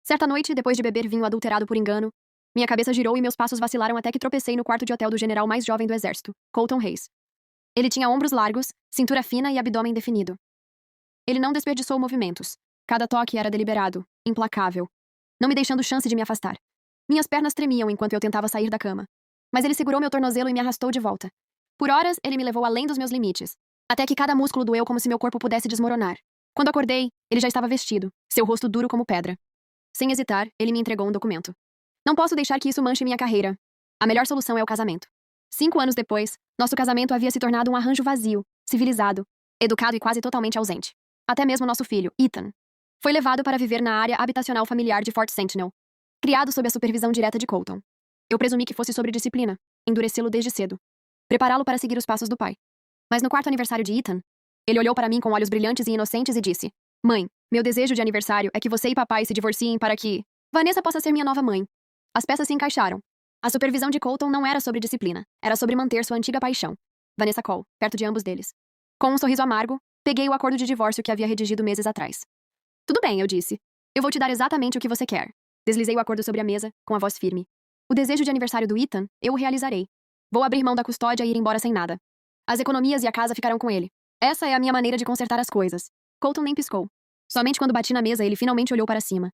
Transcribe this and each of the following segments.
Certa noite, depois de beber vinho adulterado por engano, minha cabeça girou e meus passos vacilaram até que tropecei no quarto de hotel do general mais jovem do exército, Colton Hayes. Ele tinha ombros largos, cintura fina e abdômen definido. Ele não desperdiçou movimentos. Cada toque era deliberado, implacável, não me deixando chance de me afastar. Minhas pernas tremiam enquanto eu tentava sair da cama. Mas ele segurou meu tornozelo e me arrastou de volta. Por horas, ele me levou além dos meus limites, até que cada músculo doeu como se meu corpo pudesse desmoronar. Quando acordei, ele já estava vestido, seu rosto duro como pedra. Sem hesitar, ele me entregou um documento. Não posso deixar que isso manche minha carreira. A melhor solução é o casamento. 5 anos depois, nosso casamento havia se tornado um arranjo vazio, civilizado, educado e quase totalmente ausente. Até mesmo nosso filho, Ethan, foi levado para viver na área habitacional familiar de Fort Sentinel, criado sob a supervisão direta de Colton. Eu presumi que fosse sobre disciplina, endurecê-lo desde cedo, prepará-lo para seguir os passos do pai. Mas no quarto aniversário de Ethan, ele olhou para mim com olhos brilhantes e inocentes e disse: "Mãe, meu desejo de aniversário é que você e papai se divorciem para que Vanessa possa ser minha nova mãe." As peças se encaixaram. A supervisão de Colton não era sobre disciplina, era sobre manter sua antiga paixão, Vanessa Cole, perto de ambos deles. Com um sorriso amargo, peguei o acordo de divórcio que havia redigido meses atrás. "Tudo bem", eu disse. "Eu vou te dar exatamente o que você quer." Deslizei o acordo sobre a mesa, com a voz firme. "O desejo de aniversário do Ethan, eu o realizarei. Vou abrir mão da custódia e ir embora sem nada. As economias e a casa ficarão com ele. Essa é a minha maneira de consertar as coisas." Colton nem piscou. Somente quando bati na mesa ele finalmente olhou para cima.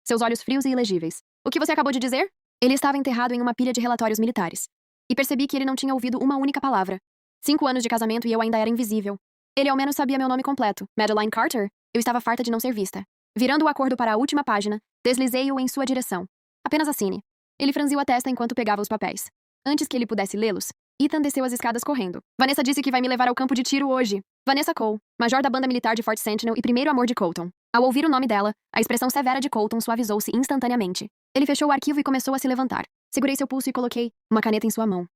Seus olhos frios e ilegíveis. "O que você acabou de dizer?" Ele estava enterrado em uma pilha de relatórios militares. E percebi que ele não tinha ouvido uma única palavra. 5 anos de casamento e eu ainda era invisível. Ele ao menos sabia meu nome completo, Madeline Carter. Eu estava farta de não ser vista. Virando o acordo para a última página, deslizei-o em sua direção. "Apenas assine." Ele franziu a testa enquanto pegava os papéis. Antes que ele pudesse lê-los, Ethan desceu as escadas correndo. "Vanessa disse que vai me levar ao campo de tiro hoje." Vanessa Cole, major da banda militar de Fort Sentinel e primeiro amor de Colton. Ao ouvir o nome dela, a expressão severa de Colton suavizou-se instantaneamente. Ele fechou o arquivo e começou a se levantar. Segurei seu pulso e coloquei uma caneta em sua mão.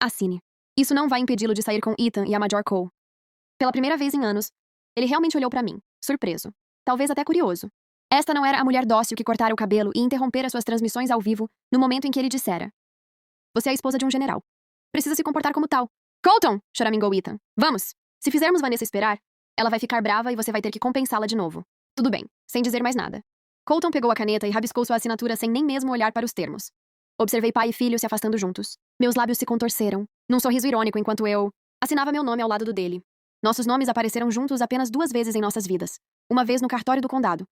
"Assine." Isso não vai impedi-lo de sair com Ethan e a Major Cole. Pela primeira vez em anos, ele realmente olhou para mim, surpreso. Talvez até curioso. Esta não era a mulher dócil que cortara o cabelo e interrompera suas transmissões ao vivo no momento em que ele dissera: "Você é a esposa de um general. Precisa se comportar como tal." "Colton!" choramingou Ethan. "Vamos! Se fizermos Vanessa esperar, ela vai ficar brava e você vai ter que compensá-la de novo." "Tudo bem," sem dizer mais nada. Colton pegou a caneta e rabiscou sua assinatura sem nem mesmo olhar para os termos. Observei pai e filho se afastando juntos. Meus lábios se contorceram, num sorriso irônico enquanto eu assinava meu nome ao lado do dele. Nossos nomes apareceram juntos apenas 2 vezes em nossas vidas. Uma vez no cartório do condado,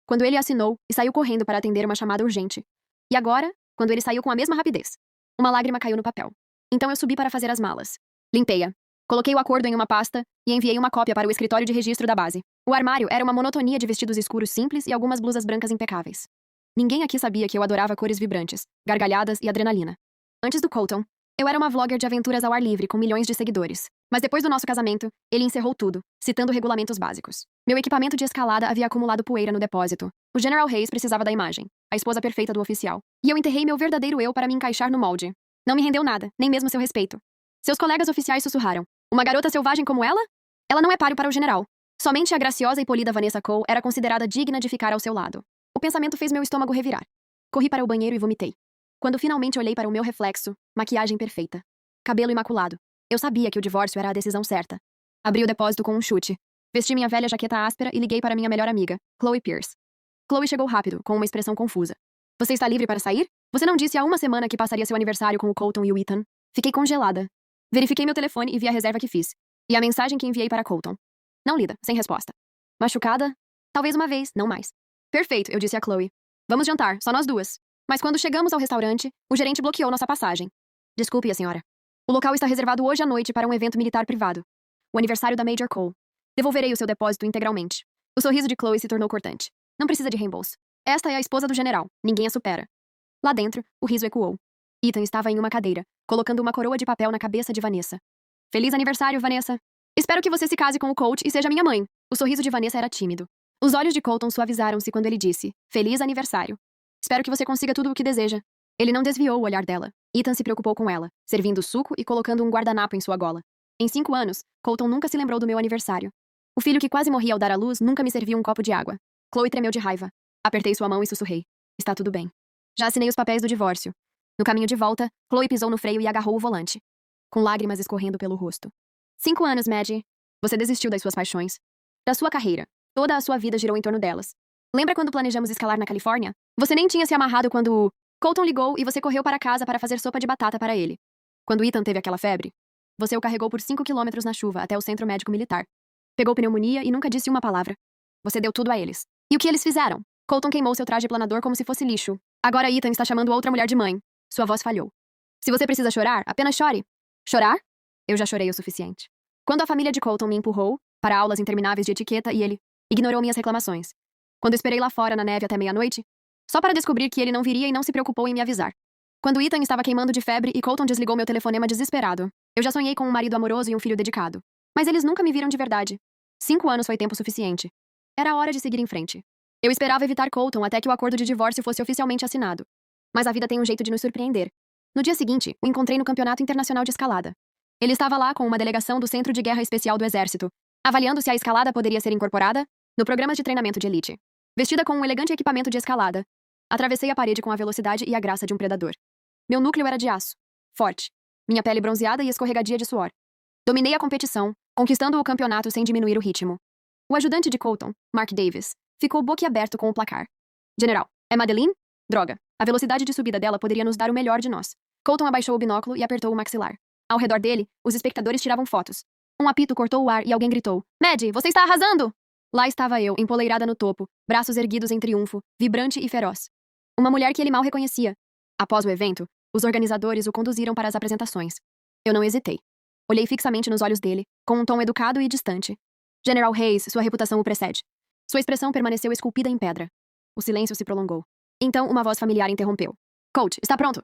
quando ele assinou e saiu correndo para atender uma chamada urgente. E agora, quando ele saiu com a mesma rapidez. Uma lágrima caiu no papel. Então eu subi para fazer as malas. Limpei-a. Coloquei o acordo em uma pasta e enviei uma cópia para o escritório de registro da base. O armário era uma monotonia de vestidos escuros simples e algumas blusas brancas impecáveis. Ninguém aqui sabia que eu adorava cores vibrantes, gargalhadas e adrenalina. Antes do Colton, eu era uma vlogger de aventuras ao ar livre com milhões de seguidores. Mas depois do nosso casamento, ele encerrou tudo, citando regulamentos básicos. Meu equipamento de escalada havia acumulado poeira no depósito. O General Hayes precisava da imagem, a esposa perfeita do oficial. E eu enterrei meu verdadeiro eu para me encaixar no molde. Não me rendeu nada, nem mesmo seu respeito. Seus colegas oficiais sussurraram: "Uma garota selvagem como ela? Ela não é páreo para o general." Somente a graciosa e polida Vanessa Cole era considerada digna de ficar ao seu lado. O pensamento fez meu estômago revirar. Corri para o banheiro e vomitei. Quando finalmente olhei para o meu reflexo, maquiagem perfeita, cabelo imaculado, eu sabia que o divórcio era a decisão certa. Abri o depósito com um chute. Vesti minha velha jaqueta áspera e liguei para minha melhor amiga, Chloe Pierce. Chloe chegou rápido, com uma expressão confusa. "Você está livre para sair? Você não disse há uma semana que passaria seu aniversário com o Colton e o Ethan?" Fiquei congelada. Verifiquei meu telefone e vi a reserva que fiz. E a mensagem que enviei para Colton. Não lida, sem resposta. Machucada? Talvez uma vez, não mais. "Perfeito", eu disse a Chloe. "Vamos jantar, só nós duas." Mas quando chegamos ao restaurante, o gerente bloqueou nossa passagem. "Desculpe, a senhora. O local está reservado hoje à noite para um evento militar privado. O aniversário da Major Cole. Devolverei o seu depósito integralmente." O sorriso de Chloe se tornou cortante. "Não precisa de reembolso. Esta é a esposa do general. Ninguém a supera." Lá dentro, o riso ecoou. Ethan estava em uma cadeira, colocando uma coroa de papel na cabeça de Vanessa. "Feliz aniversário, Vanessa. Espero que você se case com o coach e seja minha mãe." O sorriso de Vanessa era tímido. Os olhos de Colton suavizaram-se quando ele disse: "Feliz aniversário. Espero que você consiga tudo o que deseja." Ele não desviou o olhar dela. Ethan se preocupou com ela, servindo suco e colocando um guardanapo em sua gola. Em 5 anos, Colton nunca se lembrou do meu aniversário. O filho que quase morria ao dar à luz nunca me serviu um copo de água. Chloe tremeu de raiva. Apertei sua mão e sussurrei: "Está tudo bem." Já assinei os papéis do divórcio. No caminho de volta, Chloe pisou no freio e agarrou o volante, com lágrimas escorrendo pelo rosto. 5 anos, Maddie. Você desistiu das suas paixões. Da sua carreira. Toda a sua vida girou em torno delas. Lembra quando planejamos escalar na Califórnia? Você nem tinha se amarrado quando Colton ligou e você correu para casa para fazer sopa de batata para ele. Quando Ethan teve aquela febre, você o carregou por 5 quilômetros na chuva até o centro médico militar. Pegou pneumonia e nunca disse uma palavra. Você deu tudo a eles. E o que eles fizeram? Colton queimou seu traje planador como se fosse lixo. Agora Ethan está chamando outra mulher de mãe. Sua voz falhou. Se você precisa chorar, apenas chore. Chorar? Eu já chorei o suficiente. Quando a família de Colton me empurrou para aulas intermináveis de etiqueta e ele ignorou minhas reclamações. Quando esperei lá fora na neve até meia-noite, só para descobrir que ele não viria e não se preocupou em me avisar. Quando Ethan estava queimando de febre e Colton desligou meu telefonema desesperado. Eu já sonhei com um marido amoroso e um filho dedicado. Mas eles nunca me viram de verdade. 5 anos foi tempo suficiente. Era hora de seguir em frente. Eu esperava evitar Colton até que o acordo de divórcio fosse oficialmente assinado. Mas a vida tem um jeito de nos surpreender. No dia seguinte, o encontrei no Campeonato Internacional de Escalada. Ele estava lá com uma delegação do Centro de Guerra Especial do Exército, avaliando se a escalada poderia ser incorporada no programa de treinamento de elite. Vestida com um elegante equipamento de escalada, atravessei a parede com a velocidade e a graça de um predador. Meu núcleo era de aço, forte, minha pele bronzeada e escorregadia de suor. Dominei a competição, conquistando o campeonato sem diminuir o ritmo. O ajudante de Colton, Mark Davis, ficou boquiaberto com o placar. General, é Madeline? Droga, a velocidade de subida dela poderia nos dar o melhor de nós. Colton abaixou o binóculo e apertou o maxilar. Ao redor dele, os espectadores tiravam fotos. Um apito cortou o ar e alguém gritou: Maddie, você está arrasando! Lá estava eu, empoleirada no topo, braços erguidos em triunfo, vibrante e feroz. Uma mulher que ele mal reconhecia. Após o evento, os organizadores o conduziram para as apresentações. Eu não hesitei. Olhei fixamente nos olhos dele, com um tom educado e distante. General Hayes, sua reputação o precede. Sua expressão permaneceu esculpida em pedra. O silêncio se prolongou. Então, uma voz familiar interrompeu. Coach, está pronto?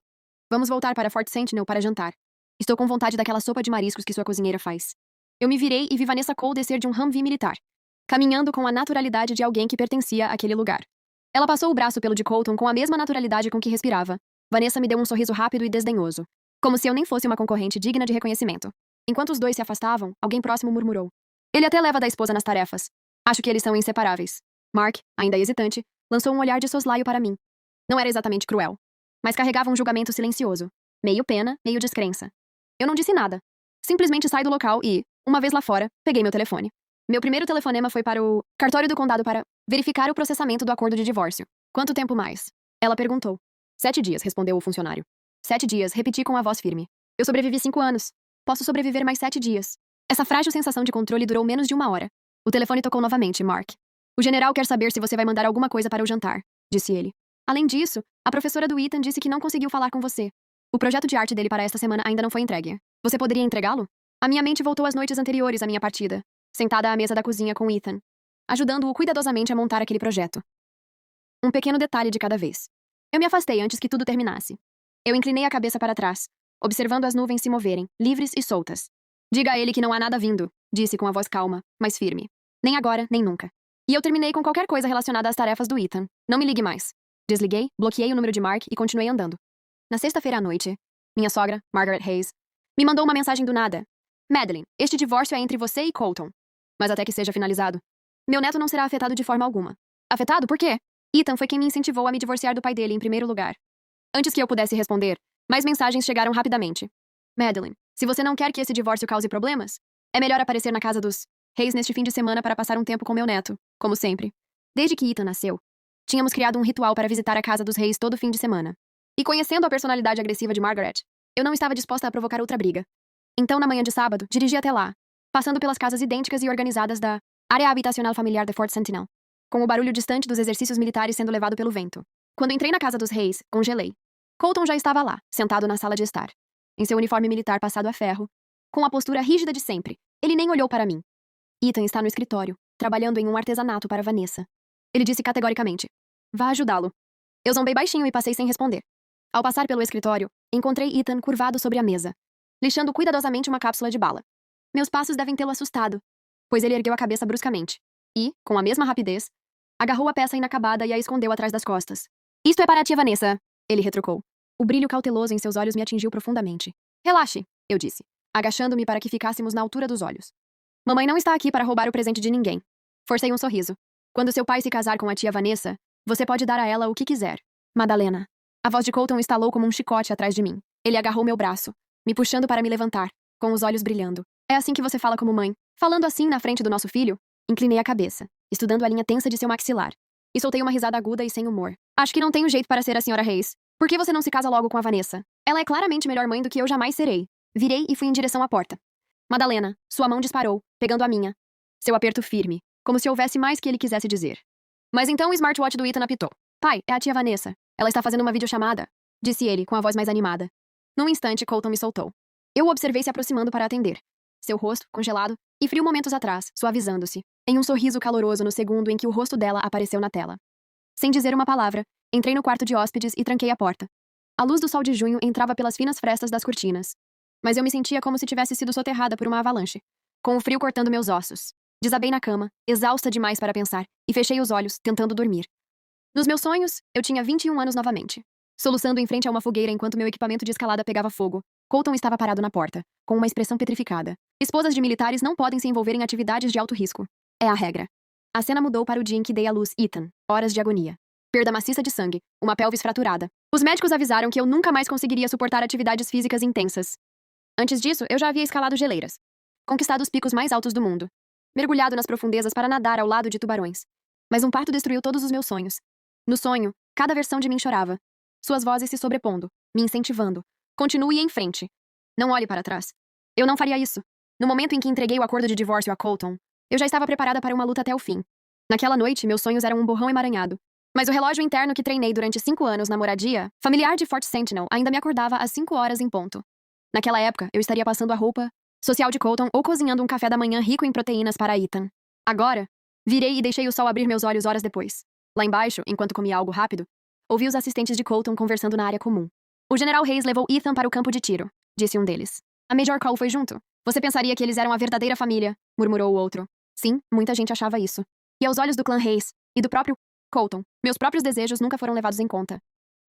Vamos voltar para Fort Sentinel para jantar. Estou com vontade daquela sopa de mariscos que sua cozinheira faz. Eu me virei e vi Vanessa Cole descer de um Humvee militar, caminhando com a naturalidade de alguém que pertencia àquele lugar. Ela passou o braço pelo de Colton com a mesma naturalidade com que respirava. Vanessa me deu um sorriso rápido e desdenhoso, como se eu nem fosse uma concorrente digna de reconhecimento. Enquanto os dois se afastavam, alguém próximo murmurou. Ele até leva da esposa nas tarefas. Acho que eles são inseparáveis. Mark, ainda hesitante, lançou um olhar de soslaio para mim. Não era exatamente cruel, mas carregava um julgamento silencioso. Meio pena, meio descrença. Eu não disse nada. Simplesmente saí do local e, uma vez lá fora, peguei meu telefone. Meu primeiro telefonema foi para o cartório do condado para verificar o processamento do acordo de divórcio. Quanto tempo mais? Ela perguntou. 7 dias, respondeu o funcionário. 7 dias, repeti com a voz firme. Eu sobrevivi 5 anos. Posso sobreviver mais 7 dias. Essa frágil sensação de controle durou menos de 1 hora. O telefone tocou novamente, Mark. O general quer saber se você vai mandar alguma coisa para o jantar, disse ele. Além disso, a professora do Ethan disse que não conseguiu falar com você. O projeto de arte dele para esta semana ainda não foi entregue. Você poderia entregá-lo? A minha mente voltou às noites anteriores à minha partida, sentada à mesa da cozinha com Ethan, ajudando-o cuidadosamente a montar aquele projeto. Um pequeno detalhe de cada vez. Eu me afastei antes que tudo terminasse. Eu inclinei a cabeça para trás, observando as nuvens se moverem, livres e soltas. Diga a ele que não há nada vindo, disse com a voz calma, mas firme. Nem agora, nem nunca. E eu terminei com qualquer coisa relacionada às tarefas do Ethan. Não me ligue mais. Desliguei, bloqueei o número de Mark e continuei andando. Na sexta-feira à noite, minha sogra, Margaret Hayes, me mandou uma mensagem do nada. Madeline, este divórcio é entre você e Colton. Mas até que seja finalizado, meu neto não será afetado de forma alguma. Afetado? Por quê? Ethan foi quem me incentivou a me divorciar do pai dele em primeiro lugar. Antes que eu pudesse responder, mais mensagens chegaram rapidamente. Madeline, se você não quer que esse divórcio cause problemas, é melhor aparecer na casa dos Hayes neste fim de semana para passar um tempo com meu neto, como sempre. Desde que Ethan nasceu, tínhamos criado um ritual para visitar a casa dos Hayes todo fim de semana. E conhecendo a personalidade agressiva de Margaret, eu não estava disposta a provocar outra briga. Então, na manhã de sábado, dirigi até lá, passando pelas casas idênticas e organizadas da área habitacional familiar de Fort Sentinel, com o barulho distante dos exercícios militares sendo levado pelo vento. Quando entrei na casa dos Hayes, congelei. Colton já estava lá, sentado na sala de estar, em seu uniforme militar passado a ferro, com a postura rígida de sempre. Ele nem olhou para mim. Ethan está no escritório, trabalhando em um artesanato para Vanessa. Ele disse categoricamente. Vá ajudá-lo. Eu zombei baixinho e passei sem responder. Ao passar pelo escritório, encontrei Ethan curvado sobre a mesa, lixando cuidadosamente uma cápsula de bala. Meus passos devem tê-lo assustado, pois ele ergueu a cabeça bruscamente e, com a mesma rapidez, agarrou a peça inacabada e a escondeu atrás das costas. Isto é para a tia Vanessa, ele retrucou. O brilho cauteloso em seus olhos me atingiu profundamente. Relaxe, eu disse, agachando-me para que ficássemos na altura dos olhos. Mamãe não está aqui para roubar o presente de ninguém. Forcei um sorriso. Quando seu pai se casar com a tia Vanessa, você pode dar a ela o que quiser. Madalena. A voz de Colton estalou como um chicote atrás de mim. Ele agarrou meu braço, me puxando para me levantar, com os olhos brilhando. É assim que você fala como mãe? Falando assim na frente do nosso filho? Inclinei a cabeça, estudando a linha tensa de seu maxilar. e soltei uma risada aguda e sem humor. Acho que não tenho jeito para ser a senhora Hayes. Por que você não se casa logo com a Vanessa? Ela é claramente melhor mãe do que eu jamais serei. Virei e fui em direção à porta. Madalena, sua mão disparou, pegando a minha. Seu aperto firme, como se houvesse mais que ele quisesse dizer. Mas então o smartwatch do Ethan apitou. Pai, é a tia Vanessa. Ela está fazendo uma videochamada, disse ele, com a voz mais animada. Num instante, Colton me soltou. Eu o observei se aproximando para atender. Seu rosto, congelado, e frio momentos atrás, suavizando-se, em um sorriso caloroso no segundo em que o rosto dela apareceu na tela. Sem dizer uma palavra, entrei no quarto de hóspedes e tranquei a porta. A luz do sol de junho entrava pelas finas frestas das cortinas. Mas eu me sentia como se tivesse sido soterrada por uma avalanche, com o frio cortando meus ossos. Desabei na cama, exausta demais para pensar, e fechei os olhos, tentando dormir. Nos meus sonhos, eu tinha 21 anos novamente. Soluçando em frente a uma fogueira enquanto meu equipamento de escalada pegava fogo, Colton estava parado na porta, com uma expressão petrificada. Esposas de militares não podem se envolver em atividades de alto risco. É a regra. A cena mudou para o dia em que dei à luz Ethan. Horas de agonia. Perda maciça de sangue, uma pelvis fraturada. Os médicos avisaram que eu nunca mais conseguiria suportar atividades físicas intensas. Antes disso, eu já havia escalado geleiras. Conquistado os picos mais altos do mundo. Mergulhado nas profundezas para nadar ao lado de tubarões. Mas um parto destruiu todos os meus sonhos. No sonho, cada versão de mim chorava. Suas vozes se sobrepondo, me incentivando. Continue em frente. Não olhe para trás. Eu não faria isso. No momento em que entreguei o acordo de divórcio a Colton, eu já estava preparada para uma luta até o fim. Naquela noite, meus sonhos eram um borrão emaranhado. Mas o relógio interno que treinei durante 5 anos na moradia, familiar de Fort Sentinel, ainda me acordava às 5 horas em ponto. Naquela época, eu estaria passando a roupa social de Colton ou cozinhando um café da manhã rico em proteínas para Ethan. Agora, virei e deixei o sol abrir meus olhos horas depois. Lá embaixo, enquanto comia algo rápido, ouvi os assistentes de Colton conversando na área comum. O General Hayes levou Ethan para o campo de tiro, disse um deles. A Major Cole foi junto. Você pensaria que eles eram a verdadeira família, murmurou o outro. Sim, muita gente achava isso. E aos olhos do clã Hayes, e do próprio Colton, meus próprios desejos nunca foram levados em conta.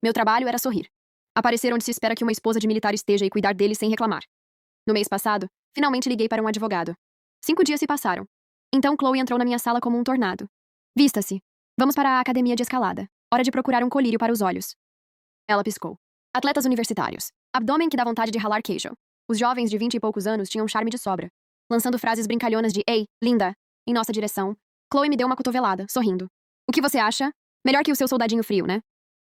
Meu trabalho era sorrir. Aparecer onde se espera que uma esposa de militar esteja e cuidar dele sem reclamar. No mês passado, finalmente liguei para um advogado. 5 dias se passaram. Então Chloe entrou na minha sala como um tornado. Vista-se. Vamos para a academia de escalada. Hora de procurar um colírio para os olhos. Ela piscou. Atletas universitários. Abdômen que dá vontade de ralar queijo. Os jovens de 20 e poucos anos tinham charme de sobra. Lançando frases brincalhonas de "Ei, linda", em nossa direção, Chloe me deu uma cotovelada, sorrindo. O que você acha? Melhor que o seu soldadinho frio, né?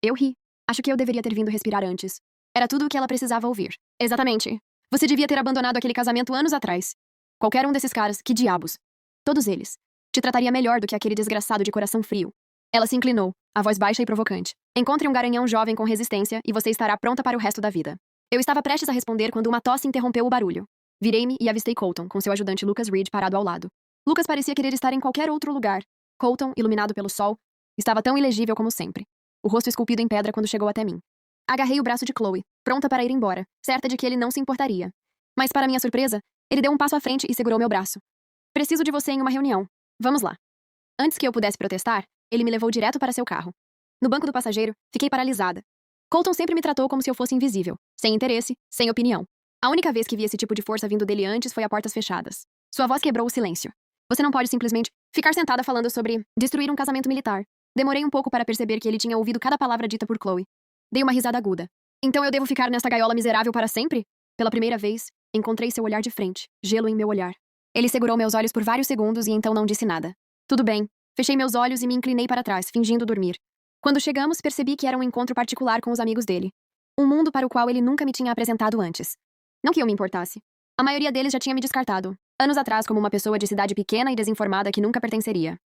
Eu ri. Acho que eu deveria ter vindo respirar antes. Era tudo o que ela precisava ouvir. Exatamente. Você devia ter abandonado aquele casamento anos atrás. Qualquer um desses caras, que diabos. Todos eles. Te trataria melhor do que aquele desgraçado de coração frio. Ela se inclinou, a voz baixa e provocante. Encontre um garanhão jovem com resistência e você estará pronta para o resto da vida. Eu estava prestes a responder quando uma tosse interrompeu o barulho. Virei-me e avistei Colton, com seu ajudante Lucas Reed parado ao lado. Lucas parecia querer estar em qualquer outro lugar. Colton, iluminado pelo sol, estava tão ilegível como sempre. O rosto esculpido em pedra quando chegou até mim. Agarrei o braço de Chloe, pronta para ir embora, certa de que ele não se importaria. Mas, para minha surpresa, ele deu um passo à frente e segurou meu braço. Preciso de você em uma reunião. Vamos lá. Antes que eu pudesse protestar, ele me levou direto para seu carro. No banco do passageiro, fiquei paralisada. Colton sempre me tratou como se eu fosse invisível, sem interesse, sem opinião. A única vez que vi esse tipo de força vindo dele antes foi a portas fechadas. Sua voz quebrou o silêncio. Você não pode simplesmente ficar sentada falando sobre destruir um casamento militar. Demorei um pouco para perceber que ele tinha ouvido cada palavra dita por Chloe. Dei uma risada aguda. Então eu devo ficar nesta gaiola miserável para sempre? Pela primeira vez, encontrei seu olhar de frente, gelo em meu olhar. Ele segurou meus olhos por vários segundos e então não disse nada. Tudo bem. Fechei meus olhos e me inclinei para trás, fingindo dormir. Quando chegamos, percebi que era um encontro particular com os amigos dele. Um mundo para o qual ele nunca me tinha apresentado antes. Não que eu me importasse. A maioria deles já tinha me descartado, anos atrás como uma pessoa de cidade pequena e desinformada que nunca pertenceria.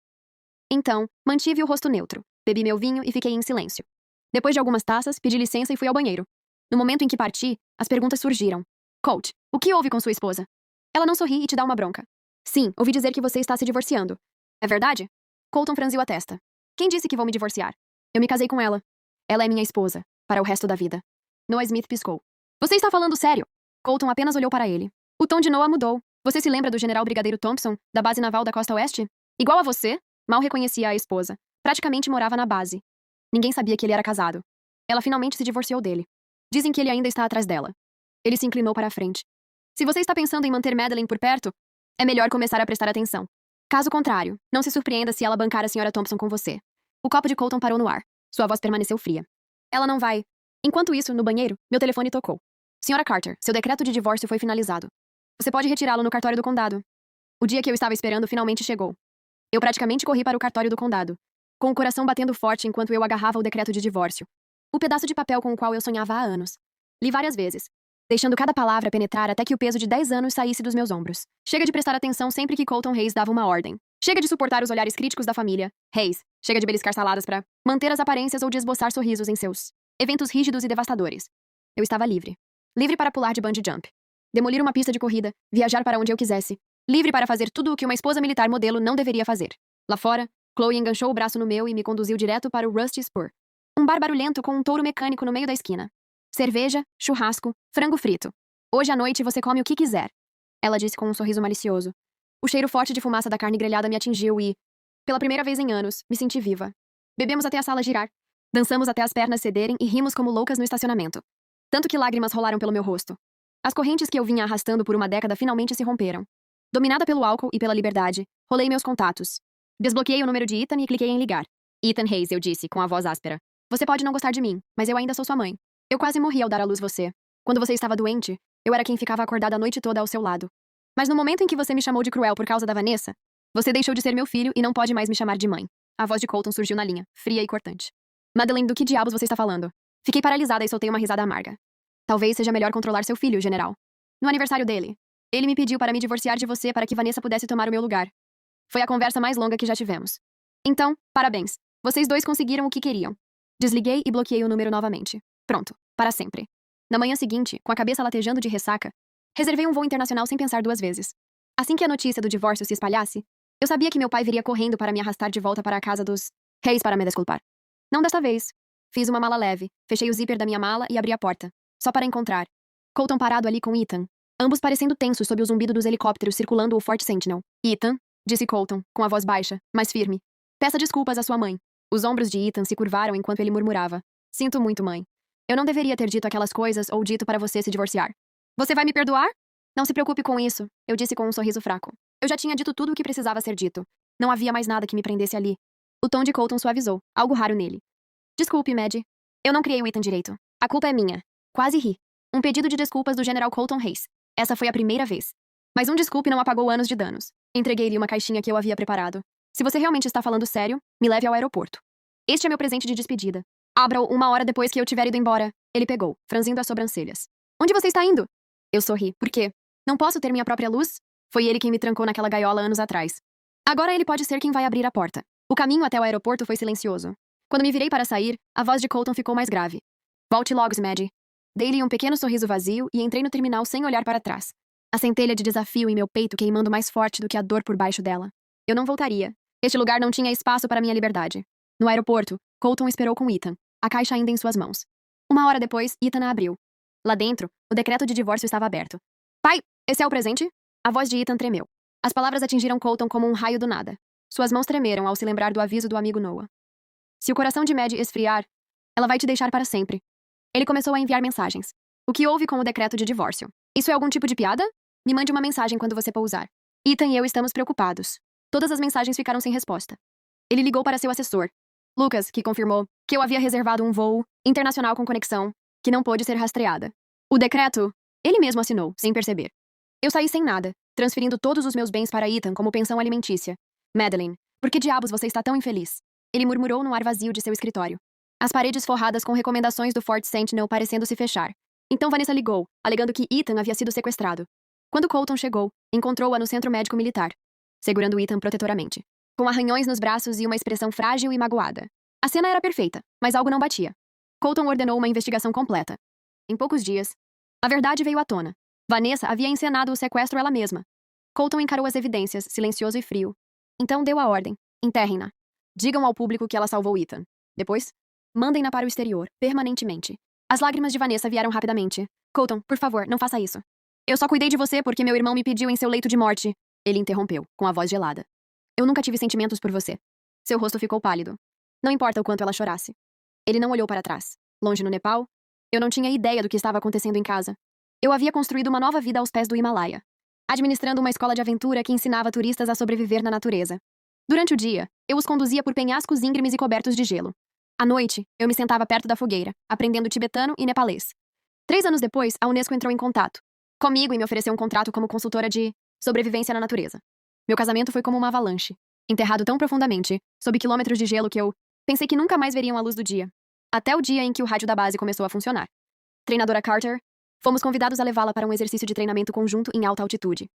Então, mantive o rosto neutro, bebi meu vinho e fiquei em silêncio. Depois de algumas taças, pedi licença e fui ao banheiro. No momento em que parti, as perguntas surgiram. Coach, o que houve com sua esposa? Ela não sorri e te dá uma bronca. Sim, ouvi dizer que você está se divorciando. É verdade? Colton franziu a testa. Quem disse que vou me divorciar? Eu me casei com ela. Ela é minha esposa, para o resto da vida. Noah Smith piscou. Você está falando sério? Colton apenas olhou para ele. O tom de Noah mudou. Você se lembra do general brigadeiro Thompson, da base naval da costa oeste? Igual a você? Mal reconhecia a esposa. Praticamente morava na base. Ninguém sabia que ele era casado. Ela finalmente se divorciou dele. Dizem que ele ainda está atrás dela. Ele se inclinou para a frente. Se você está pensando em manter Madeleine por perto, é melhor começar a prestar atenção. Caso contrário, não se surpreenda se ela bancar a Sra. Thompson com você. O copo de Colton parou no ar. Sua voz permaneceu fria. Ela não vai. Enquanto isso, no banheiro, meu telefone tocou. Sra. Carter, seu decreto de divórcio foi finalizado. Você pode retirá-lo no cartório do condado. O dia que eu estava esperando finalmente chegou. Eu praticamente corri para o cartório do condado. com o coração batendo forte enquanto eu agarrava o decreto de divórcio. O pedaço de papel com o qual eu sonhava há anos. Li várias vezes, deixando cada palavra penetrar até que o peso de 10 anos saísse dos meus ombros. Chega de prestar atenção sempre que Colton Hayes dava uma ordem. Chega de suportar os olhares críticos da família. Hayes, chega de beliscar saladas para manter as aparências ou de esboçar sorrisos em seus eventos rígidos e devastadores. Eu estava livre. Livre para pular de bungee jump. Demolir uma pista de corrida, viajar para onde eu quisesse. Livre para fazer tudo o que uma esposa militar modelo não deveria fazer. Lá fora, Chloe enganchou o braço no meu e me conduziu direto para o Rusty Spur. Um bar barulhento com um touro mecânico no meio da esquina. Cerveja, churrasco, frango frito. Hoje à noite você come o que quiser. Ela disse com um sorriso malicioso. O cheiro forte de fumaça da carne grelhada me atingiu e, pela primeira vez em anos, me senti viva. Bebemos até a sala girar. Dançamos até as pernas cederem e rimos como loucas no estacionamento. Tanto que lágrimas rolaram pelo meu rosto. As correntes que eu vinha arrastando por uma década finalmente se romperam. Dominada pelo álcool e pela liberdade, rolei meus contatos. Desbloqueei o número de Ethan e cliquei em ligar. Ethan Hayes, eu disse, com a voz áspera. Você pode não gostar de mim, mas eu ainda sou sua mãe. Eu quase morri ao dar à luz você. Quando você estava doente, eu era quem ficava acordada a noite toda ao seu lado. Mas no momento em que você me chamou de cruel por causa da Vanessa, você deixou de ser meu filho e não pode mais me chamar de mãe. A voz de Colton surgiu na linha, fria e cortante. Madeleine, do que diabos você está falando? Fiquei paralisada e soltei uma risada amarga. Talvez seja melhor controlar seu filho, general. No aniversário dele, ele me pediu para me divorciar de você para que Vanessa pudesse tomar o meu lugar. Foi a conversa mais longa que já tivemos. Então, parabéns. Vocês dois conseguiram o que queriam. Desliguei e bloqueei o número novamente. Pronto, para sempre. Na manhã seguinte, com a cabeça latejando de ressaca, reservei um voo internacional sem pensar duas vezes. Assim que a notícia do divórcio se espalhasse, eu sabia que meu pai viria correndo para me arrastar de volta para a casa dos Reis para me desculpar. Não desta vez. Fiz uma mala leve, fechei o zíper da minha mala e abri a porta, só para encontrar Colton parado ali com Ethan, ambos parecendo tensos sob o zumbido dos helicópteros circulando o Fort Sentinel. Ethan, disse Colton, com a voz baixa, mas firme. Peça desculpas à sua mãe. Os ombros de Ethan se curvaram enquanto ele murmurava. Sinto muito, mãe. Eu não deveria ter dito aquelas coisas ou dito para você se divorciar. Você vai me perdoar? Não se preocupe com isso, eu disse com um sorriso fraco. Eu já tinha dito tudo o que precisava ser dito. Não havia mais nada que me prendesse ali. O tom de Colton suavizou, algo raro nele. Desculpe, Maddie. Eu não criei o Ethan direito. A culpa é minha. Quase ri. Um pedido de desculpas do General Colton Hayes. Essa foi a primeira vez. Mas um desculpe não apagou anos de danos. Entreguei-lhe uma caixinha que eu havia preparado. Se você realmente está falando sério, me leve ao aeroporto. Este é meu presente de despedida. Abra-o 1 hora depois que eu tiver ido embora. Ele pegou, franzindo as sobrancelhas. Onde você está indo? Eu sorri. Por quê? Não posso ter minha própria luz? Foi ele quem me trancou naquela gaiola anos atrás. Agora ele pode ser quem vai abrir a porta. O caminho até o aeroporto foi silencioso. Quando me virei para sair, a voz de Colton ficou mais grave. Volte logo, Maddie. Dei-lhe um pequeno sorriso vazio e entrei no terminal sem olhar para trás. A centelha de desafio em meu peito queimando mais forte do que a dor por baixo dela. Eu não voltaria. Este lugar não tinha espaço para minha liberdade. No aeroporto, Colton esperou com Ethan, a caixa ainda em suas mãos. 1 hora depois, Ethan a abriu. Lá dentro, o decreto de divórcio estava aberto. Pai, esse é o presente? A voz de Ethan tremeu. As palavras atingiram Colton como um raio do nada. Suas mãos tremeram ao se lembrar do aviso do amigo Noah. Se o coração de Maddie esfriar, ela vai te deixar para sempre. Ele começou a enviar mensagens. O que houve com o decreto de divórcio? Isso é algum tipo de piada? Me mande uma mensagem quando você pousar. Ethan e eu estamos preocupados. Todas as mensagens ficaram sem resposta. Ele ligou para seu assessor, Lucas, que confirmou que eu havia reservado um voo internacional com conexão, que não pôde ser rastreada. O decreto, ele mesmo assinou, sem perceber. Eu saí sem nada, transferindo todos os meus bens para Ethan como pensão alimentícia. Madeleine, por que diabos você está tão infeliz? Ele murmurou no ar vazio de seu escritório. As paredes forradas com recomendações do Fort Sentinel parecendo se fechar. Então Vanessa ligou, alegando que Ethan havia sido sequestrado. Quando Colton chegou, encontrou-a no centro médico militar, segurando Ethan protetoramente, com arranhões nos braços e uma expressão frágil e magoada. A cena era perfeita, mas algo não batia. Colton ordenou uma investigação completa. Em poucos dias, a verdade veio à tona. Vanessa havia encenado o sequestro ela mesma. Colton encarou as evidências, silencioso e frio. Então deu a ordem. Enterrem-na. Digam ao público que ela salvou Ethan. Depois, mandem-na para o exterior, permanentemente. As lágrimas de Vanessa vieram rapidamente. Colton, por favor, não faça isso. Eu só cuidei de você porque meu irmão me pediu em seu leito de morte. Ele interrompeu, com a voz gelada. Eu nunca tive sentimentos por você. Seu rosto ficou pálido. Não importa o quanto ela chorasse. Ele não olhou para trás. Longe no Nepal, eu não tinha ideia do que estava acontecendo em casa. Eu havia construído uma nova vida aos pés do Himalaia, administrando uma escola de aventura que ensinava turistas a sobreviver na natureza. Durante o dia, eu os conduzia por penhascos íngremes e cobertos de gelo. À noite, eu me sentava perto da fogueira, aprendendo tibetano e nepalês. 3 anos depois, a Unesco entrou em contato comigo e me ofereceu um contrato como consultora de sobrevivência na natureza. Meu casamento foi como uma avalanche. enterrado tão profundamente, sob quilômetros de gelo que eu pensei que nunca mais veriam a luz do dia. Até o dia em que o rádio da base começou a funcionar. Treinadora Carter, fomos convidados a levá-la para um exercício de treinamento conjunto em alta altitude.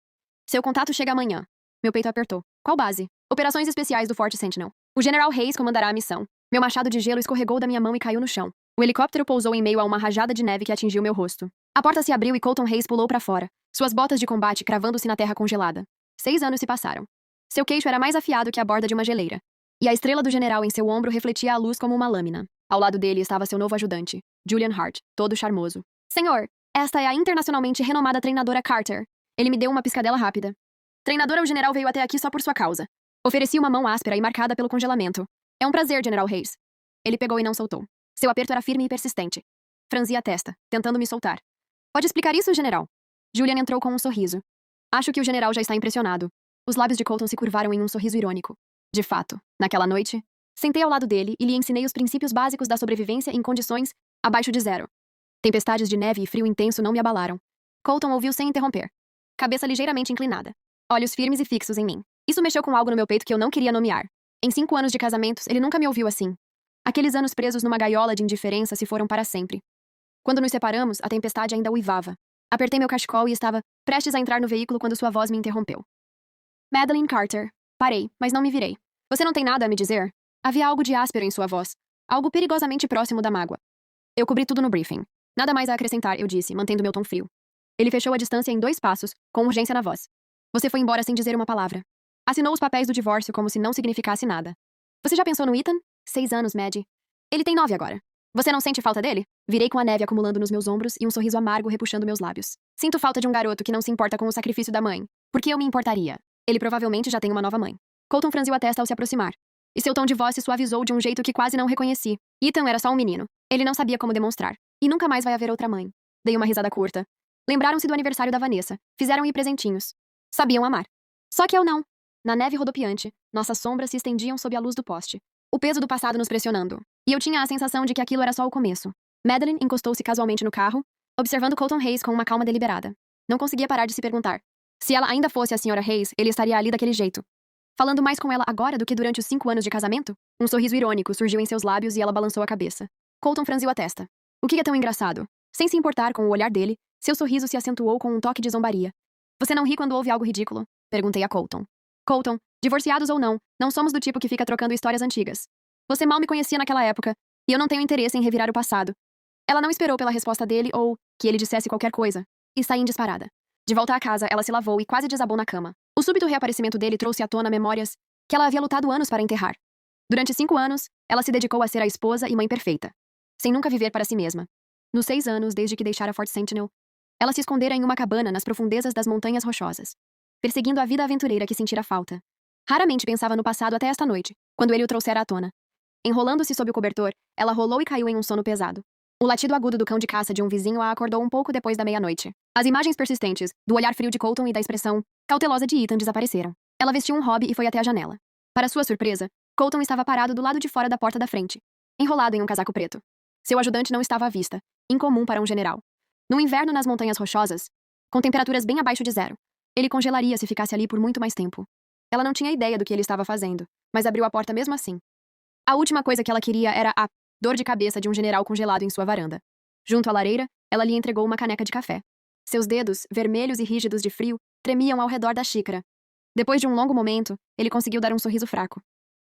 Seu contato chega amanhã. Meu peito apertou. Qual base? Operações especiais do Forte Sentinel. O General Hayes comandará a missão. Meu machado de gelo escorregou da minha mão e caiu no chão. O helicóptero pousou em meio a uma rajada de neve que atingiu meu rosto. A porta se abriu e Colton Hayes pulou para fora, suas botas de combate cravando-se na terra congelada. 6 anos se passaram. Seu queixo era mais afiado que a borda de uma geleira. E a estrela do general em seu ombro refletia a luz como uma lâmina. Ao lado dele estava seu novo ajudante, Julian Hart, todo charmoso. Senhor, esta é a internacionalmente renomada treinadora Carter. Ele me deu uma piscadela rápida. Treinadora, o general veio até aqui só por sua causa. Ofereci uma mão áspera e marcada pelo congelamento. É um prazer, General Hayes. Ele pegou e não soltou. Seu aperto era firme e persistente. Franzi a testa, tentando me soltar. Pode explicar isso, general? Julian entrou com um sorriso. Acho que o general já está impressionado. Os lábios de Colton se curvaram em um sorriso irônico. De fato, naquela noite, sentei ao lado dele e lhe ensinei os princípios básicos da sobrevivência em condições abaixo de zero. Tempestades de neve e frio intenso não me abalaram. Colton ouviu sem interromper. Cabeça ligeiramente inclinada. Olhos firmes e fixos em mim. Isso mexeu com algo no meu peito que eu não queria nomear. Em 5 anos de casamentos, ele nunca me ouviu assim. Aqueles anos presos numa gaiola de indiferença se foram para sempre. Quando nos separamos, a tempestade ainda uivava. Apertei meu cachecol e estava prestes a entrar no veículo quando sua voz me interrompeu. Madeline Carter. Parei, mas não me virei. Você não tem nada a me dizer? Havia algo de áspero em sua voz. Algo perigosamente próximo da mágoa. Eu cobri tudo no briefing. Nada mais a acrescentar, eu disse, mantendo meu tom frio. Ele fechou a distância em 2 passos, com urgência na voz. Você foi embora sem dizer uma palavra. Assinou os papéis do divórcio como se não significasse nada. Você já pensou no Ethan? 6 anos, Maddie. Ele tem 9 agora. Você não sente falta dele? Virei com a neve acumulando nos meus ombros e um sorriso amargo repuxando meus lábios. Sinto falta de um garoto que não se importa com o sacrifício da mãe. Por que eu me importaria? Ele provavelmente já tem uma nova mãe. Colton franziu a testa ao se aproximar. E seu tom de voz se suavizou de um jeito que quase não reconheci. Ethan era só um menino. Ele não sabia como demonstrar. E nunca mais vai haver outra mãe. Dei uma risada curta. Lembraram-se do aniversário da Vanessa. Fizeram-lhe presentinhos. Sabiam amar. Só que eu não. Na neve rodopiante, nossas sombras se estendiam sob a luz do poste. O peso do passado nos pressionando. E eu tinha a sensação de que aquilo era só o começo. Madeline encostou-se casualmente no carro, observando Colton Hayes com uma calma deliberada. Não conseguia parar de se perguntar. Se ela ainda fosse a Sra. Hayes, ele estaria ali daquele jeito. Falando mais com ela agora do que durante os 5 anos de casamento? Um sorriso irônico surgiu em seus lábios e ela balançou a cabeça. Colton franziu a testa. O que é tão engraçado? Sem se importar com o olhar dele, seu sorriso se acentuou com um toque de zombaria. Você não ri quando ouve algo ridículo? Perguntei a Colton. Colton, divorciados ou não somos do tipo que fica trocando histórias antigas. Você mal me conhecia naquela época, e eu não tenho interesse em revirar o passado. Ela não esperou pela resposta dele ou que ele dissesse qualquer coisa, e saí em disparada. De volta à casa, ela se lavou e quase desabou na cama. O súbito reaparecimento dele trouxe à tona memórias que ela havia lutado anos para enterrar. Durante 5 anos, ela se dedicou a ser a esposa e mãe perfeita, sem nunca viver para si mesma. Nos 6 anos, desde que deixara Fort Sentinel, ela se escondera em uma cabana nas profundezas das Montanhas Rochosas, perseguindo a vida aventureira que sentira falta. Raramente pensava no passado até esta noite, quando ele o trouxera à tona. Enrolando-se sob o cobertor, ela rolou e caiu em um sono pesado. O latido agudo do cão de caça de um vizinho a acordou um pouco depois da meia-noite. As imagens persistentes, do olhar frio de Colton e da expressão cautelosa de Ethan desapareceram. Ela vestiu um hobby e foi até a janela. Para sua surpresa, Colton estava parado do lado de fora da porta da frente, enrolado em um casaco preto. Seu ajudante não estava à vista, incomum para um general. No inverno nas Montanhas Rochosas, com temperaturas bem abaixo de zero, ele congelaria se ficasse ali por muito mais tempo. Ela não tinha ideia do que ele estava fazendo, mas abriu a porta mesmo assim. A última coisa que ela queria era a dor de cabeça de um general congelado em sua varanda. Junto à lareira, ela lhe entregou uma caneca de café. Seus dedos, vermelhos e rígidos de frio, tremiam ao redor da xícara. Depois de um longo momento, ele conseguiu dar um sorriso fraco.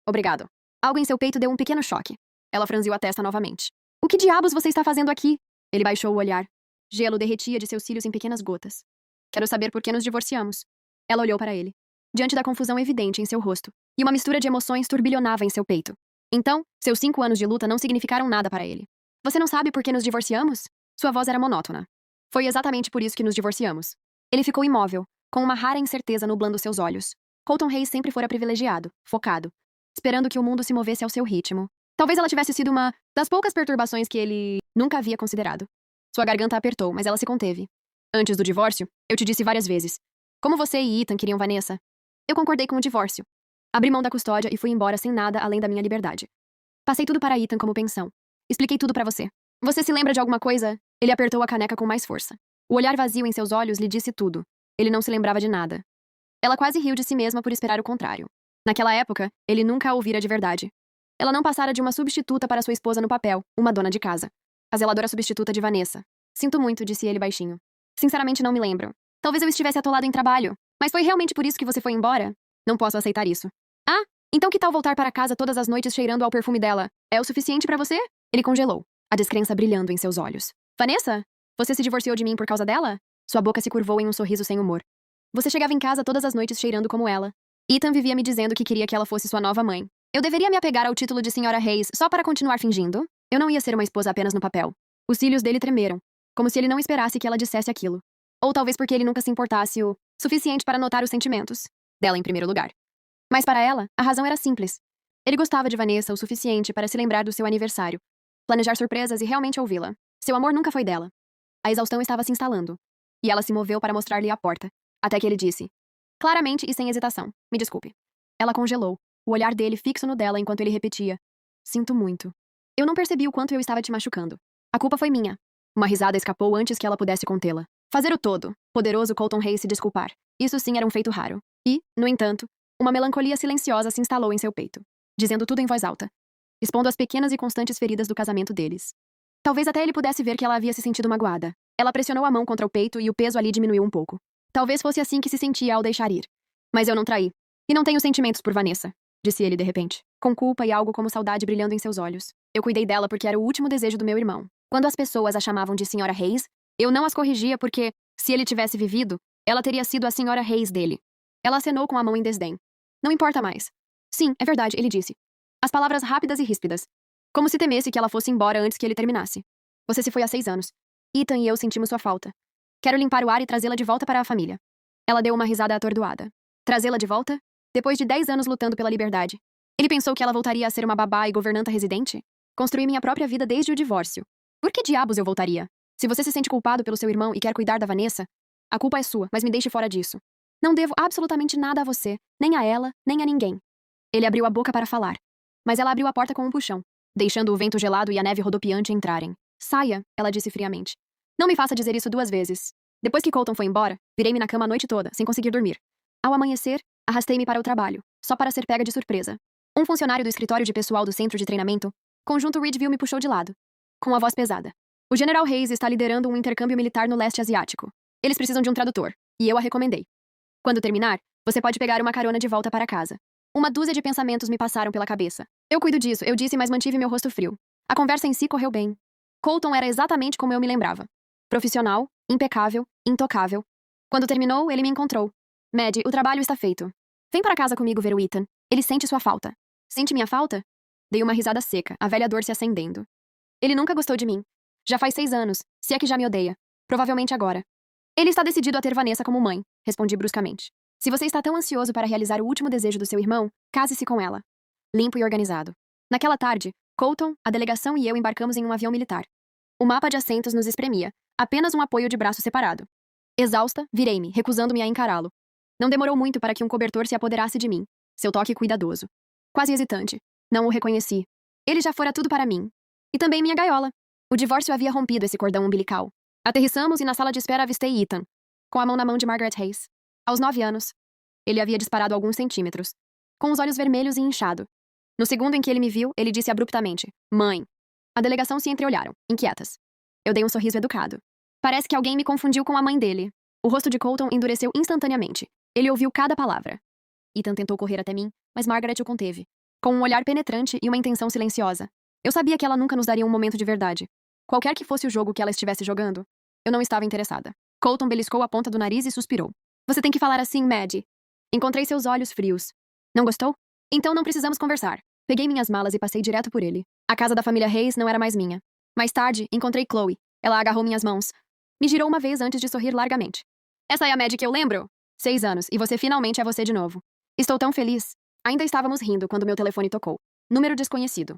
Obrigado. Algo em seu peito deu um pequeno choque. Ela franziu a testa novamente. O que diabos você está fazendo aqui? Ele baixou o olhar. Gelo derretia de seus cílios em pequenas gotas. Quero saber por que nos divorciamos. Ela olhou para ele, diante da confusão evidente em seu rosto, e uma mistura de emoções turbilhonava em seu peito. Então, seus 5 anos de luta não significaram nada para ele. Você não sabe por que nos divorciamos? Sua voz era monótona. Foi exatamente por isso que nos divorciamos. Ele ficou imóvel, com uma rara incerteza nublando seus olhos. Colton Hayes sempre fora privilegiado, focado, esperando que o mundo se movesse ao seu ritmo. Talvez ela tivesse sido uma das poucas perturbações que ele nunca havia considerado. Sua garganta apertou, mas ela se conteve. Antes do divórcio, eu te disse várias vezes. Como você e Ethan queriam Vanessa? Eu concordei com o divórcio. Abri mão da custódia e fui embora sem nada além da minha liberdade. Passei tudo para Ethan como pensão. Expliquei tudo para você. Você se lembra de alguma coisa? Ele apertou a caneca com mais força. O olhar vazio em seus olhos lhe disse tudo. Ele não se lembrava de nada. Ela quase riu de si mesma por esperar o contrário. Naquela época, ele nunca a ouvira de verdade. Ela não passara de uma substituta para sua esposa no papel, uma dona de casa. A zeladora substituta de Vanessa. Sinto muito, disse ele baixinho. Sinceramente não me lembro. Talvez eu estivesse atolado em trabalho. Mas foi realmente por isso que você foi embora? Não posso aceitar isso. Ah, então que tal voltar para casa todas as noites cheirando ao perfume dela? É o suficiente para você? Ele congelou, a descrença brilhando em seus olhos. Vanessa? Você se divorciou de mim por causa dela? Sua boca se curvou em um sorriso sem humor. Você chegava em casa todas as noites cheirando como ela. Ethan vivia me dizendo que queria que ela fosse sua nova mãe. Eu deveria me apegar ao título de Senhora Hayes só para continuar fingindo? Eu não ia ser uma esposa apenas no papel. Os cílios dele tremeram, como se ele não esperasse que ela dissesse aquilo. Ou talvez porque ele nunca se importasse o suficiente para notar os sentimentos dela em primeiro lugar. Mas para ela, a razão era simples. Ele gostava de Vanessa o suficiente para se lembrar do seu aniversário, planejar surpresas e realmente ouvi-la. Seu amor nunca foi dela. A exaustão estava se instalando. E ela se moveu para mostrar-lhe a porta, até que ele disse, claramente e sem hesitação, me desculpe. Ela congelou, o olhar dele fixo no dela enquanto ele repetia, sinto muito. Eu não percebi o quanto eu estava te machucando. A culpa foi minha. Uma risada escapou antes que ela pudesse contê-la. Fazer o todo, poderoso Colton Hayes se desculpar. Isso sim era um feito raro. E, no entanto, uma melancolia silenciosa se instalou em seu peito, dizendo tudo em voz alta, expondo as pequenas e constantes feridas do casamento deles. Talvez até ele pudesse ver que ela havia se sentido magoada. Ela pressionou a mão contra o peito e o peso ali diminuiu um pouco. Talvez fosse assim que se sentia ao deixar ir. Mas eu não traí. E não tenho sentimentos por Vanessa, disse ele de repente, com culpa e algo como saudade brilhando em seus olhos. Eu cuidei dela porque era o último desejo do meu irmão. Quando as pessoas a chamavam de Senhora Hayes, eu não as corrigia porque, se ele tivesse vivido, ela teria sido a Senhora Hayes dele. Ela acenou com a mão em desdém. Não importa mais. Sim, é verdade, ele disse. As palavras rápidas e ríspidas. Como se temesse que ela fosse embora antes que ele terminasse. Você se foi há 6 anos. Ethan e eu sentimos sua falta. Quero limpar o ar e trazê-la de volta para a família. Ela deu uma risada atordoada. Trazê-la de volta? Depois de 10 anos lutando pela liberdade. Ele pensou que ela voltaria a ser uma babá e governanta residente? Construí minha própria vida desde o divórcio. Por que diabos eu voltaria? Se você se sente culpado pelo seu irmão e quer cuidar da Vanessa, a culpa é sua, mas me deixe fora disso. Não devo absolutamente nada a você, nem a ela, nem a ninguém. Ele abriu a boca para falar. Mas ela abriu a porta com um puxão, deixando o vento gelado e a neve rodopiante entrarem. Saia, ela disse friamente. Não me faça dizer isso 2 vezes. Depois que Colton foi embora, virei-me na cama a noite toda, sem conseguir dormir. Ao amanhecer, arrastei-me para o trabalho, só para ser pega de surpresa. Um funcionário do escritório de pessoal do centro de treinamento, conjunto Ridgeville, me puxou de lado, com a voz pesada. O General Hayes está liderando um intercâmbio militar no leste asiático. Eles precisam de um tradutor, e eu a recomendei. Quando terminar, você pode pegar uma carona de volta para casa. Uma dúzia de pensamentos me passaram pela cabeça. Eu cuido disso, eu disse, mas mantive meu rosto frio. A conversa em si correu bem. Colton era exatamente como eu me lembrava. Profissional, impecável, intocável. Quando terminou, ele me encontrou. Maddie, o trabalho está feito. Vem para casa comigo ver o Ethan. Ele sente sua falta. Sente minha falta? Dei uma risada seca, a velha dor se acendendo. Ele nunca gostou de mim. Já faz 6 anos, se é que já me odeia. Provavelmente agora. Ele está decidido a ter Vanessa como mãe, respondi bruscamente. Se você está tão ansioso para realizar o último desejo do seu irmão, case-se com ela. Limpo e organizado. Naquela tarde, Colton, a delegação e eu embarcamos em um avião militar. O mapa de assentos nos espremia, apenas um apoio de braço separado. Exausta, virei-me, recusando-me a encará-lo. Não demorou muito para que um cobertor se apoderasse de mim, seu toque cuidadoso. Quase hesitante. Não o reconheci. Ele já fora tudo para mim. E também minha gaiola. O divórcio havia rompido esse cordão umbilical. Aterrissamos e na sala de espera avistei Ethan, com a mão na mão de Margaret Hayes. Aos 9 anos. Ele havia disparado alguns centímetros, com os olhos vermelhos e inchado. No segundo em que ele me viu, ele disse abruptamente, Mãe. A delegação se entreolharam, inquietas. Eu dei um sorriso educado. Parece que alguém me confundiu com a mãe dele. O rosto de Colton endureceu instantaneamente. Ele ouviu cada palavra. Ethan tentou correr até mim, mas Margaret o conteve, com um olhar penetrante e uma intenção silenciosa. Eu sabia que ela nunca nos daria um momento de verdade. Qualquer que fosse o jogo que ela estivesse jogando, eu não estava interessada. Colton beliscou a ponta do nariz e suspirou. Você tem que falar assim, Maddie. Encontrei seus olhos frios. Não gostou? Então não precisamos conversar. Peguei minhas malas e passei direto por ele. A casa da família Hayes não era mais minha. Mais tarde, encontrei Chloe. Ela agarrou minhas mãos. Me girou uma vez antes de sorrir largamente. Essa é a Maddie que eu lembro? 6 anos, e você finalmente é você de novo. Estou tão feliz. Ainda estávamos rindo quando meu telefone tocou. Número desconhecido.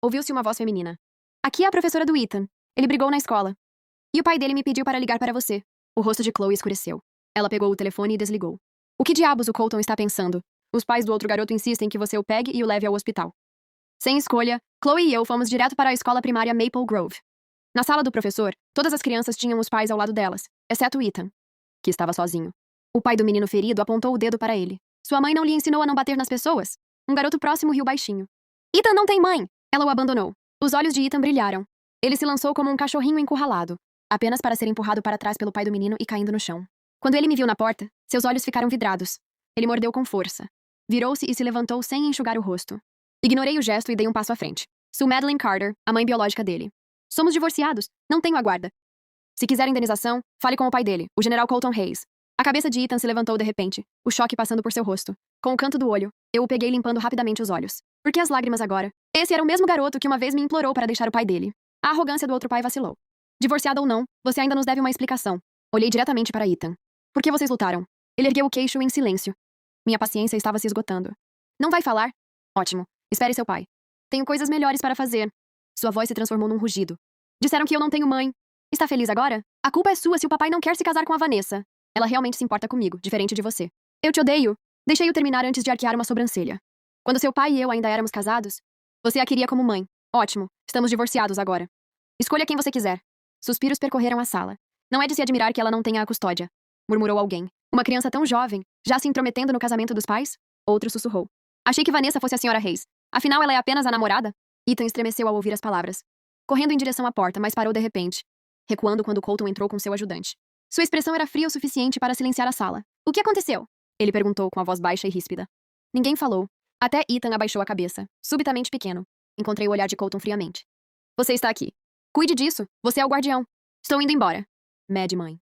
Ouviu-se uma voz feminina. Aqui é a professora do Ethan. Ele brigou na escola. E o pai dele me pediu para ligar para você. O rosto de Chloe escureceu. Ela pegou o telefone e desligou. O que diabos o Colton está pensando? Os pais do outro garoto insistem que você o pegue e o leve ao hospital. Sem escolha, Chloe e eu fomos direto para a escola primária Maple Grove. Na sala do professor, todas as crianças tinham os pais ao lado delas, exceto Ethan, que estava sozinho. O pai do menino ferido apontou o dedo para ele. Sua mãe não lhe ensinou a não bater nas pessoas? Um garoto próximo riu baixinho. Ethan não tem mãe! Ela o abandonou. Os olhos de Ethan brilharam. Ele se lançou como um cachorrinho encurralado, apenas para ser empurrado para trás pelo pai do menino e caindo no chão. Quando ele me viu na porta, seus olhos ficaram vidrados. Ele mordeu com força. Virou-se e se levantou sem enxugar o rosto. Ignorei o gesto e dei um passo à frente. Sou Madeline Carter, a mãe biológica dele. Somos divorciados. Não tenho a guarda. Se quiser indenização, fale com o pai dele, o general Colton Hayes. A cabeça de Ethan se levantou de repente, o choque passando por seu rosto. Com o canto do olho, eu o peguei limpando rapidamente os olhos. Por que as lágrimas agora? Esse era o mesmo garoto que uma vez me implorou para deixar o pai dele. A arrogância do outro pai vacilou. Divorciado ou não, você ainda nos deve uma explicação. Olhei diretamente para Ethan. Por que vocês lutaram? Ele ergueu o queixo em silêncio. Minha paciência estava se esgotando. Não vai falar? Ótimo. Espere seu pai. Tenho coisas melhores para fazer. Sua voz se transformou num rugido. Disseram que eu não tenho mãe. Está feliz agora? A culpa é sua se o papai não quer se casar com a Vanessa. Ela realmente se importa comigo, diferente de você. Eu te odeio. Deixei-o terminar antes de arquear uma sobrancelha. Quando seu pai e eu ainda éramos casados, você a queria como mãe. Ótimo. Estamos divorciados agora. Escolha quem você quiser. Suspiros percorreram a sala. Não é de se admirar que ela não tenha a custódia, murmurou alguém. Uma criança tão jovem, já se intrometendo no casamento dos pais? Outro sussurrou. Achei que Vanessa fosse a senhora Hayes. Afinal, ela é apenas a namorada? Ethan estremeceu ao ouvir as palavras. Correndo em direção à porta, mas parou de repente, recuando quando Colton entrou com seu ajudante. Sua expressão era fria o suficiente para silenciar a sala. O que aconteceu? Ele perguntou com a voz baixa e ríspida. Ninguém falou. Até Ethan abaixou a cabeça, subitamente pequeno. Encontrei o olhar de Colton friamente. Você está aqui. Cuide disso. Você é o guardião. Estou indo embora. Mad mãe.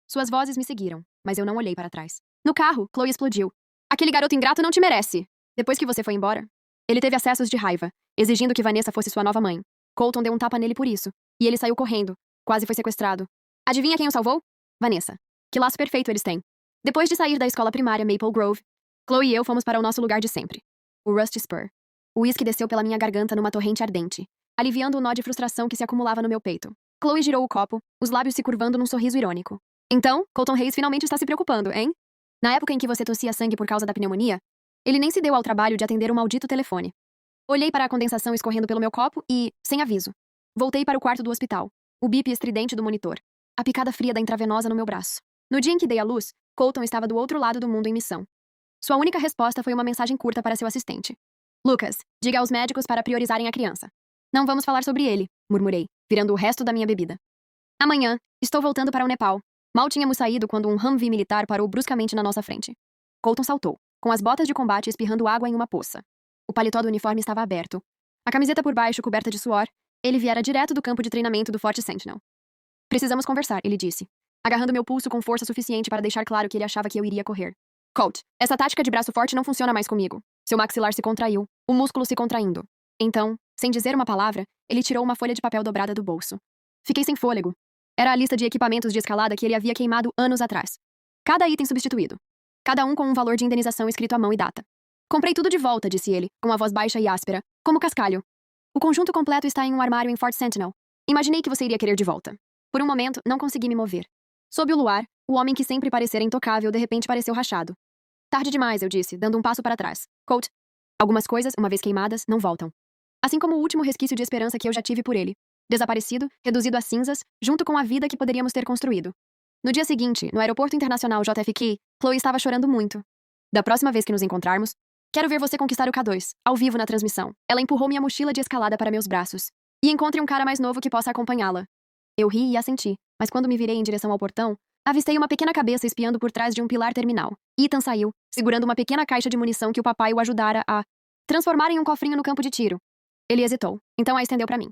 Suas vozes me seguiram, mas eu não olhei para trás. No carro, Chloe explodiu. Aquele garoto ingrato não te merece. Depois que você foi embora, ele teve acessos de raiva, exigindo que Vanessa fosse sua nova mãe. Colton deu um tapa nele por isso, e ele saiu correndo. Quase foi sequestrado. Adivinha quem o salvou? Vanessa. Que laço perfeito eles têm. Depois de sair da escola primária Maple Grove, Chloe e eu fomos para o nosso lugar de sempre. O Rusty Spur. O uísque desceu pela minha garganta numa torrente ardente, aliviando o nó de frustração que se acumulava no meu peito. Chloe girou o copo, os lábios se curvando num sorriso irônico. Então, Colton Hayes finalmente está se preocupando, hein? Na época em que você tossia sangue por causa da pneumonia, ele nem se deu ao trabalho de atender o maldito telefone. Olhei para a condensação escorrendo pelo meu copo e, sem aviso, voltei para o quarto do hospital. O bip estridente do monitor. A picada fria da intravenosa no meu braço. No dia em que dei à luz, Colton estava do outro lado do mundo em missão. Sua única resposta foi uma mensagem curta para seu assistente. Lucas, diga aos médicos para priorizarem a criança. Não vamos falar sobre ele, murmurei, virando o resto da minha bebida. Amanhã, estou voltando para o Nepal. Mal tínhamos saído quando um Humvee militar parou bruscamente na nossa frente. Colton saltou, com as botas de combate espirrando água em uma poça. O paletó do uniforme estava aberto. A camiseta por baixo coberta de suor, ele viera direto do campo de treinamento do Forte Sentinel. Precisamos conversar, ele disse, agarrando meu pulso com força suficiente para deixar claro que ele achava que eu iria correr. Colt, essa tática de braço forte não funciona mais comigo. Seu maxilar se contraiu, o músculo se contraindo. Então, sem dizer uma palavra, ele tirou uma folha de papel dobrada do bolso. Fiquei sem fôlego. Era a lista de equipamentos de escalada que ele havia queimado anos atrás. Cada item substituído. Cada um com um valor de indenização escrito à mão e data. Comprei tudo de volta, disse ele, com a voz baixa e áspera, como cascalho. O conjunto completo está em um armário em Fort Sentinel. Imaginei que você iria querer de volta. Por um momento, não consegui me mover. Sob o luar, o homem que sempre parecera intocável de repente pareceu rachado. Tarde demais, eu disse, dando um passo para trás. Colt, algumas coisas, uma vez queimadas, não voltam. Assim como o último resquício de esperança que eu já tive por ele. Desaparecido, reduzido a cinzas, junto com a vida que poderíamos ter construído. No dia seguinte, no aeroporto internacional JFK, Chloe estava chorando muito. Da próxima vez que nos encontrarmos, quero ver você conquistar o K2, ao vivo na transmissão. Ela empurrou minha mochila de escalada para meus braços. E encontre um cara mais novo que possa acompanhá-la. Eu ri e assenti, mas quando me virei em direção ao portão, avistei uma pequena cabeça espiando por trás de um pilar terminal. Ethan saiu, segurando uma pequena caixa de munição que o papai o ajudara a transformar em um cofrinho no campo de tiro. Ele hesitou, então a estendeu para mim.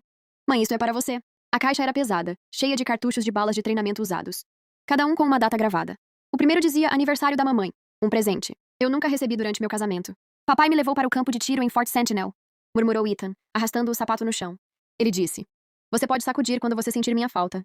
Mãe, isto é para você. A caixa era pesada, cheia de cartuchos de balas de treinamento usados. Cada um com uma data gravada. O primeiro dizia aniversário da mamãe. Um presente. Eu nunca recebi durante meu casamento. Papai me levou para o campo de tiro em Fort Sentinel, murmurou Ethan, arrastando o sapato no chão. Ele disse. Você pode sacudir quando você sentir minha falta.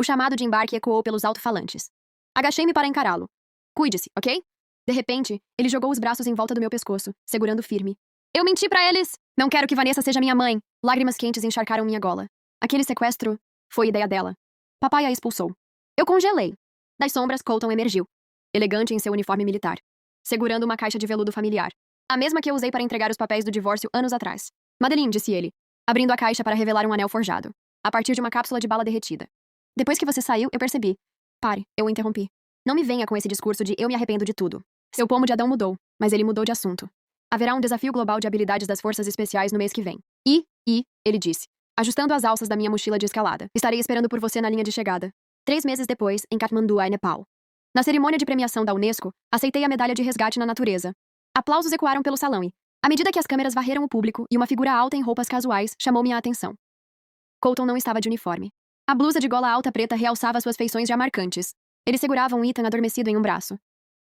O chamado de embarque ecoou pelos alto-falantes. Agachei-me para encará-lo. Cuide-se, ok? De repente, ele jogou os braços em volta do meu pescoço, segurando firme. Eu menti pra eles! Não quero que Vanessa seja minha mãe! Lágrimas quentes encharcaram minha gola. Aquele sequestro foi ideia dela. Papai a expulsou. Eu congelei. Das sombras, Colton emergiu. Elegante em seu uniforme militar. Segurando uma caixa de veludo familiar. A mesma que eu usei para entregar os papéis do divórcio anos atrás. Madeline, disse ele, abrindo a caixa para revelar um anel forjado. A partir de uma cápsula de bala derretida. Depois que você saiu, eu percebi. Pare, eu o interrompi. Não me venha com esse discurso de eu me arrependo de tudo. Seu pomo de Adão mudou, mas ele mudou de assunto. Haverá um desafio global de habilidades das forças especiais no mês que vem. Ele disse, ajustando as alças da minha mochila de escalada. Estarei esperando por você na linha de chegada. 3 meses depois, em Katmandu, Nepal. Na cerimônia de premiação da Unesco, aceitei a medalha de resgate na natureza. Aplausos ecoaram pelo salão e, à medida que as câmeras varreram o público e uma figura alta em roupas casuais chamou minha atenção. Colton não estava de uniforme. A blusa de gola alta preta realçava suas feições já marcantes. Ele segurava um Ethan adormecido em um braço,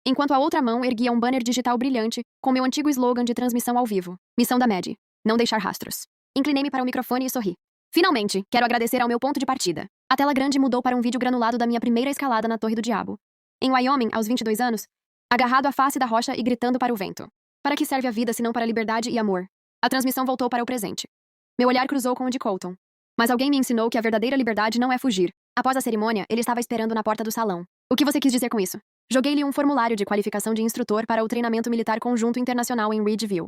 enquanto a outra mão erguia um banner digital brilhante com meu antigo slogan de transmissão ao vivo. Missão da MED. Não deixar rastros. Inclinei-me para o microfone e sorri. Finalmente, quero agradecer ao meu ponto de partida. A tela grande mudou para um vídeo granulado da minha primeira escalada na Torre do Diabo. Em Wyoming, aos 22 anos, agarrado à face da rocha e gritando para o vento. Para que serve a vida se não para a liberdade e amor? A transmissão voltou para o presente. Meu olhar cruzou com o de Colton. Mas alguém me ensinou que a verdadeira liberdade não é fugir. Após a cerimônia, ele estava esperando na porta do salão. O que você quis dizer com isso? Joguei-lhe um formulário de qualificação de instrutor para o treinamento militar conjunto internacional em Ridgeville.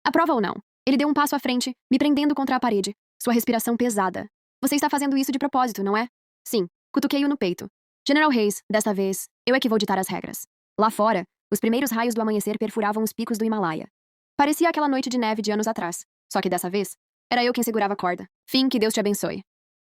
Aprova ou não? Ele deu um passo à frente, me prendendo contra a parede. Sua respiração pesada. Você está fazendo isso de propósito, não é? Sim. Cutuquei-o no peito. General Hayes, desta vez, eu é que vou ditar as regras. Lá fora, os primeiros raios do amanhecer perfuravam os picos do Himalaia. Parecia aquela noite de neve de anos atrás. Só que dessa vez, era eu quem segurava a corda. Fim, que Deus te abençoe.